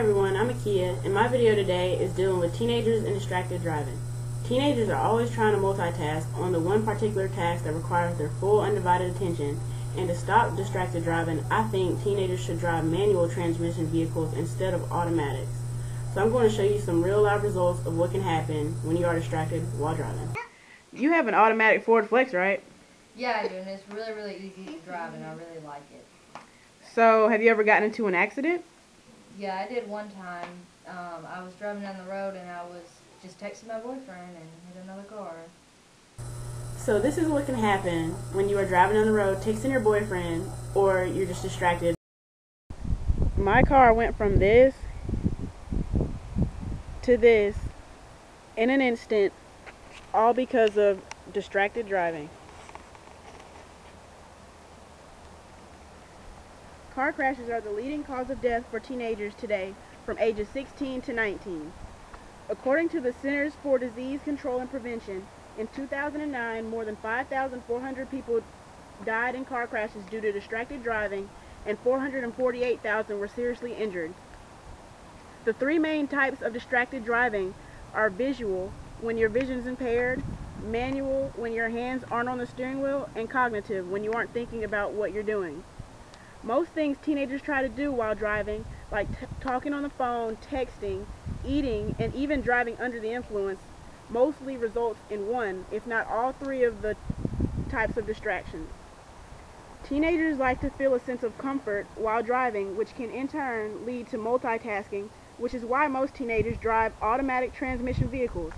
everyone, I'm Akia, and my video today is dealing with teenagers and distracted driving. Teenagers are always trying to multitask on the one particular task that requires their full undivided attention, and to stop distracted driving, I think teenagers should drive manual transmission vehicles instead of automatics. So I'm going to show you some real life results of what can happen when you are distracted while driving. You have an automatic Ford Flex, right? Yeah, I do, and it's really easy to drive, and I really like it. So have you ever gotten into an accident? Yeah, I did one time. I was driving down the road, and I was just texting my boyfriend and hit another car. So this is what can happen when you are driving on the road, texting your boyfriend, or you're just distracted. My car went from this to this in an instant, all because of distracted driving. Car crashes are the leading cause of death for teenagers today from ages 16 to 19. According to the Centers for Disease Control and Prevention, in 2009, more than 5,400 people died in car crashes due to distracted driving, and 448,000 were seriously injured. The three main types of distracted driving are visual, when your vision is impaired, manual, when your hands aren't on the steering wheel, and cognitive, when you aren't thinking about what you're doing. Most things teenagers try to do while driving, like talking on the phone, texting, eating, and even driving under the influence, mostly results in one, if not all three of the types of distractions. Teenagers like to feel a sense of comfort while driving, which can in turn lead to multitasking, which is why most teenagers drive automatic transmission vehicles.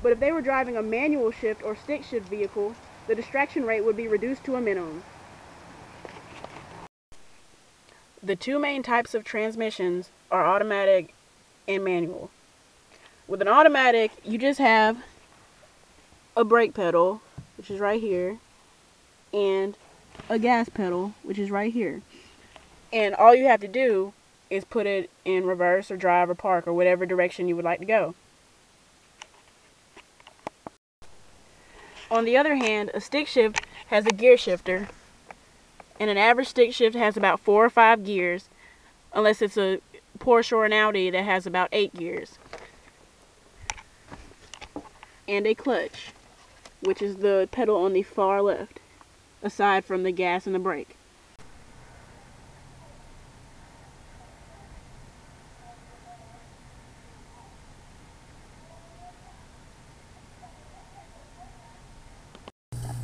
But if they were driving a manual shift or stick shift vehicle, the distraction rate would be reduced to a minimum. The two main types of transmissions are automatic and manual. With an automatic, you just have a brake pedal, which is right here, and a gas pedal, which is right here. And all you have to do is put it in reverse or drive or park or whatever direction you would like to go. On the other hand, a stick shift has a gear shifter, and an average stick shift has about 4 or 5 gears, unless it's a Porsche or an Audi that has about 8 gears. And a clutch, which is the pedal on the far left, aside from the gas and the brake.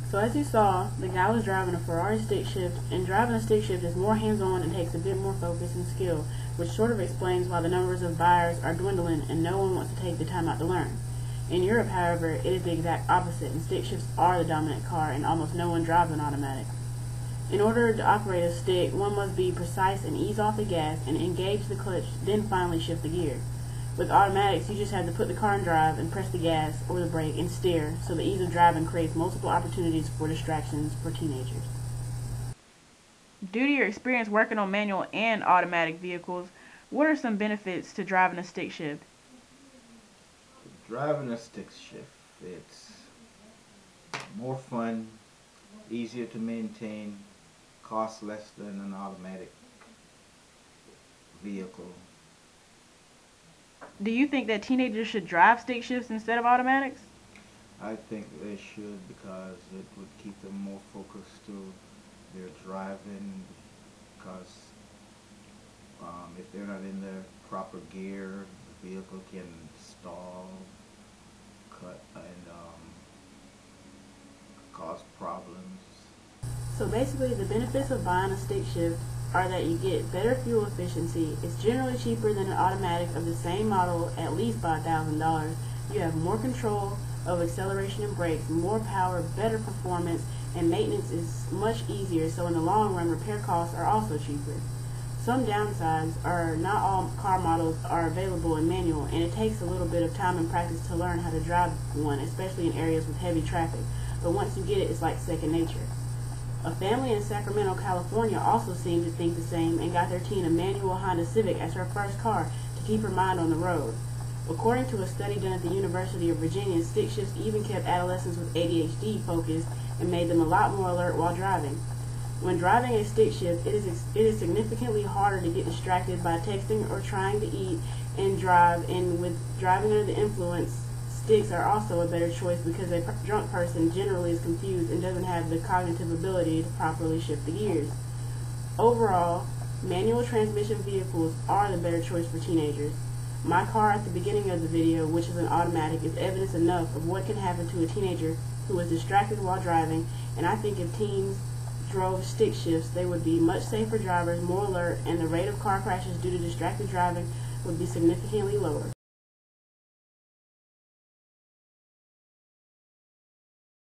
So as you saw, the guy was driving a Ferrari stick shift, and driving a stick shift is more hands-on and takes a bit more focus and skill, which sort of explains why the numbers of buyers are dwindling and no one wants to take the time out to learn. In Europe, however, it is the exact opposite, and stick shifts are the dominant car, and almost no one drives an automatic. In order to operate a stick, one must be precise and ease off the gas and engage the clutch, then finally shift the gear. With automatics, you just have to put the car in drive and press the gas or the brake and steer, so the ease of driving creates multiple opportunities for distractions for teenagers. Due to your experience working on manual and automatic vehicles, what are some benefits to driving a stick shift? Driving a stick shift, it's more fun, easier to maintain, costs less than an automatic vehicle. Do you think that teenagers should drive stick shifts instead of automatics? I think they should, because it would keep them more focused to their driving, because if they're not in their proper gear, the vehicle can stall, cut, and cause problems. So basically, the benefits of buying a stick shift are that you get better fuel efficiency, it's generally cheaper than an automatic of the same model, at least by $1,000, you have more control of acceleration and brakes, more power, better performance, and maintenance is much easier, so in the long run, repair costs are also cheaper. Some downsides are not all car models are available in manual, and it takes a little bit of time and practice to learn how to drive one, especially in areas with heavy traffic, but once you get it, it's like second nature. A family in Sacramento, California also seemed to think the same and got their teen a manual Honda Civic as her first car to keep her mind on the road. According to a study done at the University of Virginia, stick shifts even kept adolescents with ADHD focused and made them a lot more alert while driving. When driving a stick shift, it is significantly harder to get distracted by texting or trying to eat and drive, and with driving under the influence, sticks are also a better choice because a drunk person generally is confused and doesn't have the cognitive ability to properly shift the gears. Overall, manual transmission vehicles are the better choice for teenagers. My car at the beginning of the video, which is an automatic, is evidence enough of what can happen to a teenager who is distracted while driving, and I think if teens drove stick shifts, they would be much safer drivers, more alert, and the rate of car crashes due to distracted driving would be significantly lower.